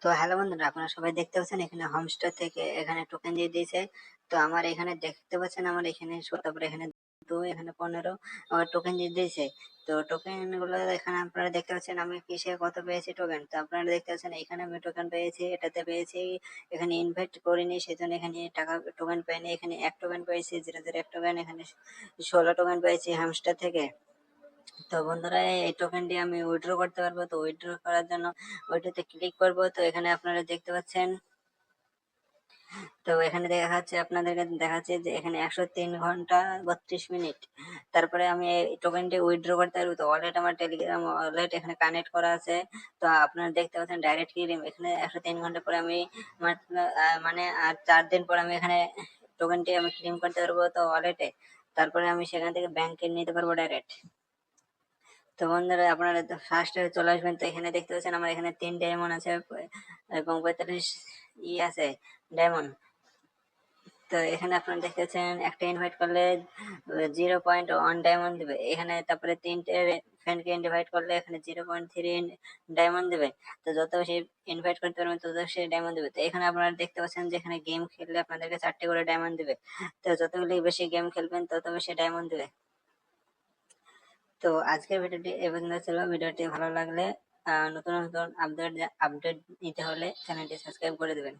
তো হ্যালো বন্ধুরা, আপনারা সবাই দেখতে পাচ্ছেন এখানে হোমস্টার থেকে এখানে টোকেন দিয়ে দিয়েছে। তো আমার এখানে দেখতে পাচ্ছেন আমার এখানে তারপরে এখানে 2 এখানে 15 আমার টোকেন দিয়ে দিয়েছে। তো টোকেন গুলো এখানে আপনারা দেখতে পাচ্ছেন আমি কিসে কত পেয়েছি টোকেন। তো আপনারা দেখতে পাচ্ছেন এখানে আমি টোকেন পেয়েছি, এটাতে পেয়েছি, এখানে ইনভাইট করিনি সেজন্য এখানে টাকা টোকেন পাইনি। এখানে 1 টোকেন পেয়েছি, 001 টোকেন, এখানে 16 টোকেন পেয়েছি হামস্টার থেকে। তো বন্ধুরা এই টোকেনটি আমি উইথড্র করতে পারবো। তো উইথড্র করার জন্য ওইটাতে ক্লিক করব। তো এখানে আপনারা দেখতে পাচ্ছেন, তো এখানে দেখাচ্ছে, আপনাদেরকে দেখাচ্ছে যে এখানে 103 ঘন্টা 32 মিনিট। তারপরে আমি এই টোকেনটি উইথড্র করতে পারবো। তো ওয়ালেট, আমার টেলিগ্রাম ওয়ালেট এখানে কানেক্ট করা আছে। তো আপনারা দেখতে পাচ্ছেন ডাইরেক্ট ক্লিক এখানে 103 ঘন্টা পরে আমি মানে আর 4 দিন পর আমি এখানে টোকেনটি আমি ক্লেম করতে পারবো তো ওয়ালেটে। তারপরে আমি সেখান থেকে ব্যাংকে নিতে পারবো ডাইরেক্ট। তো বন্ধুরা আপনারা ফার্স্টে চলে আসবেন। তো এখানে দেখতে পাচ্ছেন আমার এখানে 3 ডায়মন্ড আছে এবং 45 আছে ডায়মন্ড। তো এখানে আপনারা দেখতে পাচ্ছেন একটা ইনভাইট করলে 0.1 ডায়মন্ড দিবে এখানে। তারপরে 3টে ফ্রেন্ডকে ইনভাইট করলে এখানে 0.3 ডায়মন্ড দিবে। তো যত বেশি ইনভাইট করতে পারবেন তত বেশি ডায়মন্ড দিবে। তো এখানে আপনারা দেখতে পাচ্ছেন যে এখানে গেম খেললে আপনাদেরকে 4টে করে ডায়মন্ড দিবে। তো যতগুলি বেশি গেম খেলবেন তত বেশি ডায়মন্ড দিবে। তো আজকের ভিডিওটি এই পর্যন্ত ছিল। ভিডিওটি ভালো লাগলে নতুন নতুন আপডেট নিতে হলে চ্যানেলটি সাবস্ক্রাইব করে দেবেন।